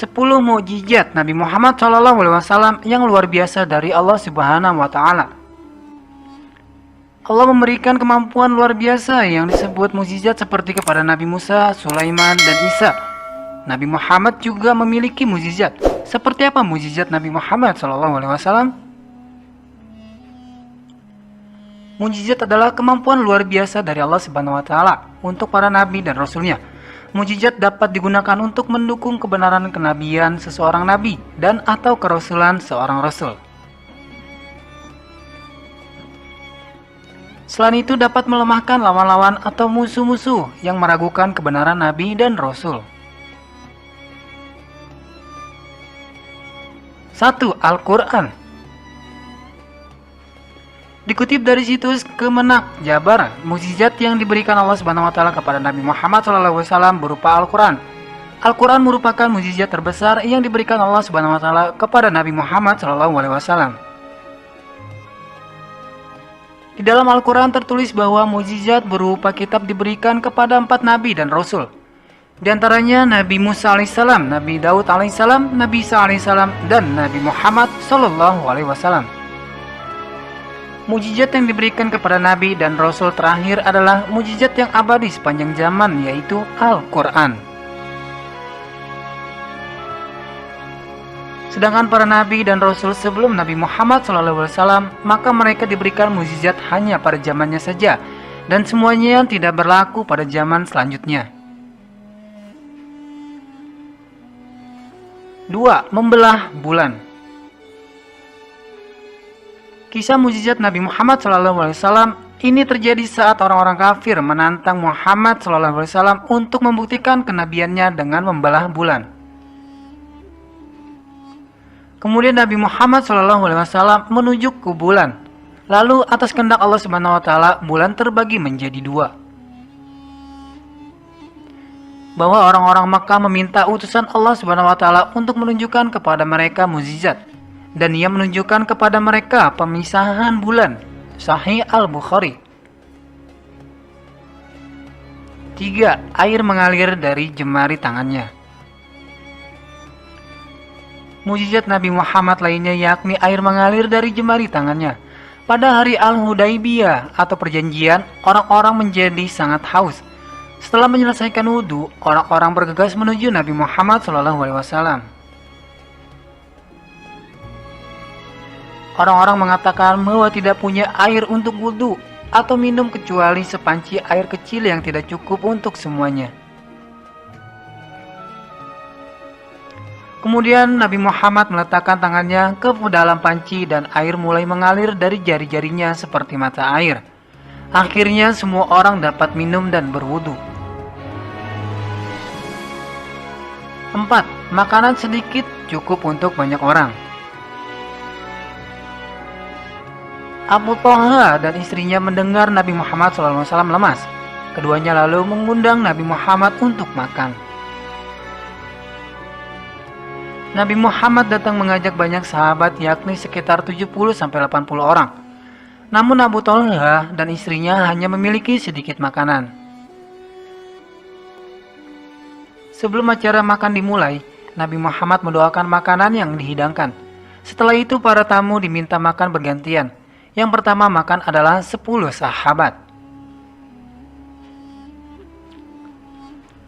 10 mukjizat Nabi Muhammad SAW yang luar biasa dari Allah Subhanahu wa Ta'ala. Allah memberikan kemampuan luar biasa yang disebut mukjizat seperti kepada Nabi Musa, Sulaiman, dan Isa. Nabi Muhammad juga memiliki mukjizat. Seperti apa mukjizat Nabi Muhammad SAW? Mukjizat adalah kemampuan luar biasa dari Allah Subhanahu wa Ta'ala untuk para nabi dan rasulnya. Mukjizat dapat digunakan untuk mendukung kebenaran kenabian seseorang nabi dan atau kerasulan seorang rasul. Selain itu dapat melemahkan lawan-lawan atau musuh-musuh yang meragukan kebenaran nabi dan rasul. 1. Al-Quran. Dikutip dari situs Kemenak Jabar, mukjizat yang diberikan Allah Subhanahu wa Ta'ala kepada Nabi Muhammad SAW berupa Al-Quran. Al-Quran merupakan mukjizat terbesar yang diberikan Allah Subhanahu wa Ta'ala kepada Nabi Muhammad SAW. Di dalam Al-Quran tertulis bahwa mukjizat berupa kitab diberikan kepada 4 nabi dan rasul. Di antaranya Nabi Musa alaihissalam, Nabi Daud alaihissalam, Nabi Isa alaihissalam, dan Nabi Muhammad SAW. Mukjizat yang diberikan kepada Nabi dan Rasul terakhir adalah mukjizat yang abadi sepanjang zaman, yaitu Al-Quran. Sedangkan para Nabi dan Rasul sebelum Nabi Muhammad SAW, maka mereka diberikan mukjizat hanya pada zamannya saja, dan semuanya tidak berlaku pada zaman selanjutnya. 2. Membelah bulan. Kisah mukjizat Nabi Muhammad SAW ini terjadi saat orang-orang kafir menantang Muhammad SAW untuk membuktikan kenabiannya dengan membelah bulan. Kemudian Nabi Muhammad SAW menuju ke bulan. Lalu atas kehendak Allah Subhanahu wa Ta'ala, bulan terbagi menjadi 2. Bahwa orang-orang Makkah meminta utusan Allah Subhanahu wa Ta'ala untuk menunjukkan kepada mereka mukjizat. Dan ia menunjukkan kepada mereka pemisahan bulan. Sahih Al-Bukhari. 3. Air mengalir dari jemari tangannya. Mukjizat Nabi Muhammad lainnya yakni air mengalir dari jemari tangannya. Pada hari Al-Hudaybiyah atau perjanjian, orang-orang menjadi sangat haus. Setelah menyelesaikan wudhu, orang-orang bergegas menuju Nabi Muhammad SAW. Orang-orang mengatakan bahwa tidak punya air untuk wudhu atau minum kecuali sepanci air kecil yang tidak cukup untuk semuanya. Kemudian Nabi Muhammad meletakkan tangannya ke dalam panci dan air mulai mengalir dari jari-jarinya seperti mata air. Akhirnya semua orang dapat minum dan berwudhu. 4. Makanan sedikit cukup untuk banyak orang. Abu Thalha dan istrinya mendengar Nabi Muhammad SAW lemas. Keduanya lalu mengundang Nabi Muhammad untuk makan. Nabi Muhammad datang mengajak banyak sahabat, yakni sekitar 70-80 orang. Namun Abu Thalha dan istrinya hanya memiliki sedikit makanan. Sebelum acara makan dimulai, Nabi Muhammad mendoakan makanan yang dihidangkan. Setelah itu para tamu diminta makan bergantian. Yang pertama makan adalah 10 sahabat.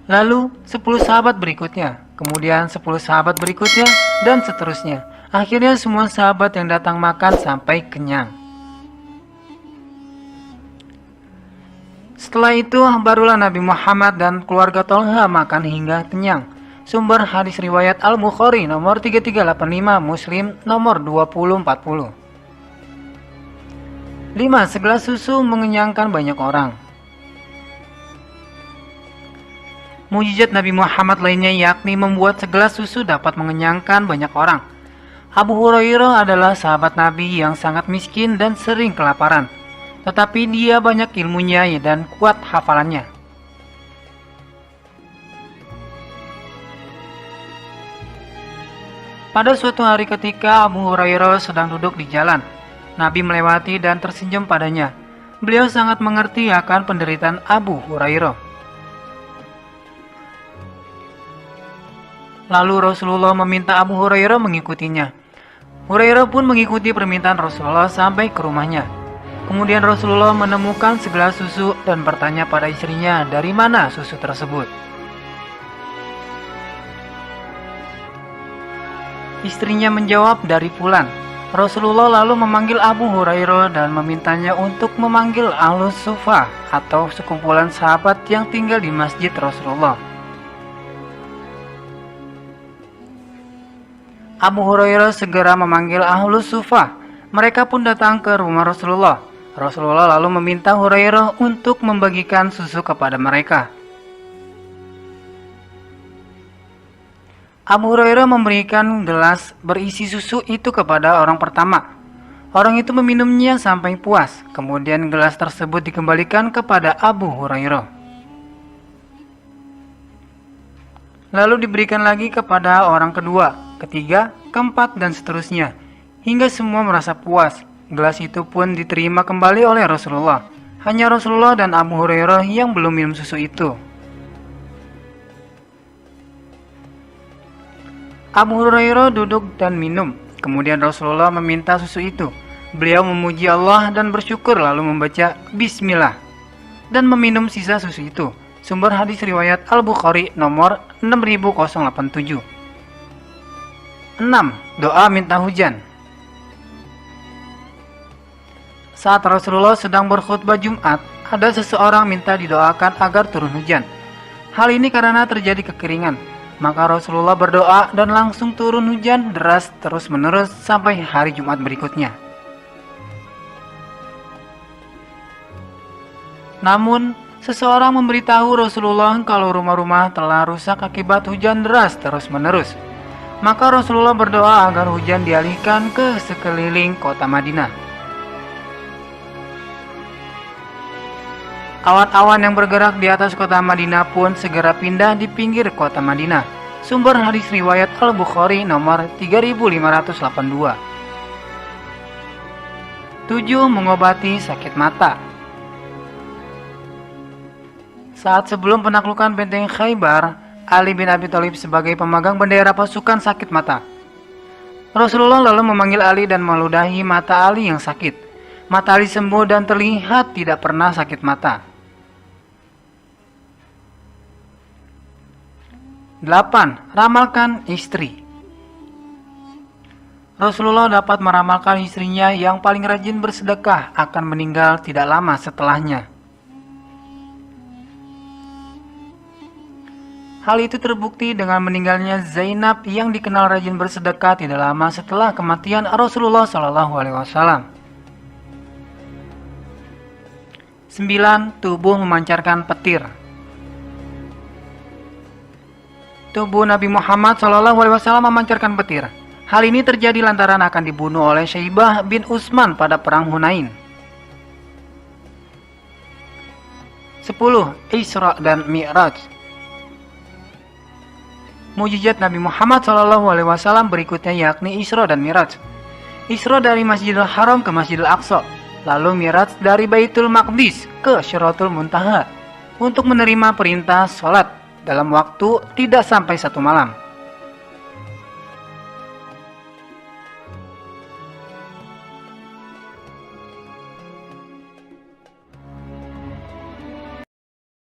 Lalu 10 sahabat berikutnya, kemudian 10 sahabat berikutnya, dan seterusnya. Akhirnya semua sahabat yang datang makan sampai kenyang. Setelah itu barulah Nabi Muhammad dan keluarga Thalha makan hingga kenyang. Sumber hadis riwayat Al-Bukhari nomor 3385, Muslim nomor 2040. 5. Segelas susu mengenyangkan banyak orang. Mukjizat Nabi Muhammad lainnya yakni membuat segelas susu dapat mengenyangkan banyak orang. Abu Hurairah adalah sahabat Nabi yang sangat miskin dan sering kelaparan. Tetapi dia banyak ilmunya dan kuat hafalannya. Pada suatu hari ketika Abu Hurairah sedang duduk di jalan, Nabi melewati dan tersenyum padanya. Beliau sangat mengerti akan penderitaan Abu Hurairah. Lalu Rasulullah meminta Abu Hurairah mengikutinya. Hurairah pun mengikuti permintaan Rasulullah sampai ke rumahnya. Kemudian Rasulullah menemukan segelas susu dan bertanya pada istrinya dari mana susu tersebut. Istrinya menjawab dari fulan. Rasulullah lalu memanggil Abu Hurairah dan memintanya untuk memanggil Ahlus Sufa atau sekumpulan sahabat yang tinggal di masjid Rasulullah. Abu Hurairah segera memanggil Ahlus Sufa. Mereka pun datang ke rumah Rasulullah. Rasulullah lalu meminta Hurairah untuk membagikan susu kepada mereka. Abu Hurairah memberikan gelas berisi susu itu kepada orang pertama. Orang itu meminumnya sampai puas. Kemudian gelas tersebut dikembalikan kepada Abu Hurairah. Lalu diberikan lagi kepada orang kedua, ketiga, keempat, dan seterusnya. Hingga semua merasa puas. Gelas itu pun diterima kembali oleh Rasulullah. Hanya Rasulullah dan Abu Hurairah yang belum minum susu itu. Abu Hurairah duduk dan minum. Kemudian Rasulullah meminta susu itu. Beliau memuji Allah dan bersyukur lalu membaca Bismillah dan meminum sisa susu itu. Sumber hadis riwayat Al-Bukhari nomor 6087. 6. Doa minta hujan. Saat Rasulullah sedang berkhutbah Jumat, ada seseorang minta didoakan agar turun hujan. Hal ini karena terjadi kekeringan. Maka Rasulullah berdoa dan langsung turun hujan deras terus-menerus sampai hari Jumat berikutnya. Namun, seseorang memberitahu Rasulullah kalau rumah-rumah telah rusak akibat hujan deras terus-menerus. Maka Rasulullah berdoa agar hujan dialihkan ke sekeliling kota Madinah. Awan-awan yang bergerak di atas kota Madinah pun segera pindah di pinggir kota Madinah. Sumber hadis riwayat Al-Bukhari nomor 3582. 7. Mengobati sakit mata. Saat sebelum penaklukan benteng Khaybar, Ali bin Abi Thalib sebagai pemegang bendera pasukan sakit mata. Rasulullah lalu memanggil Ali dan meludahi mata Ali yang sakit. Mata Ali sembuh dan terlihat tidak pernah sakit mata. 8. Ramalkan istri. Rasulullah dapat meramalkan istrinya yang paling rajin bersedekah akan meninggal tidak lama setelahnya. Hal itu terbukti dengan meninggalnya Zainab yang dikenal rajin bersedekah tidak lama setelah kematian Rasulullah SAW. 9. Tubuh memancarkan petir. Tubuh Nabi Muhammad SAW memancarkan petir. Hal ini terjadi lantaran akan dibunuh oleh Syaibah bin Utsman pada perang Hunain. 10. Isra dan Mi'raj. Mukjizat Nabi Muhammad SAW berikutnya yakni Isra dan Mi'raj. Isra dari Masjidil Haram ke Masjidil Aqsa, lalu Mi'raj dari Baitul Maqdis ke Syiratul Muntaha untuk menerima perintah sholat dalam waktu tidak sampai 1 malam.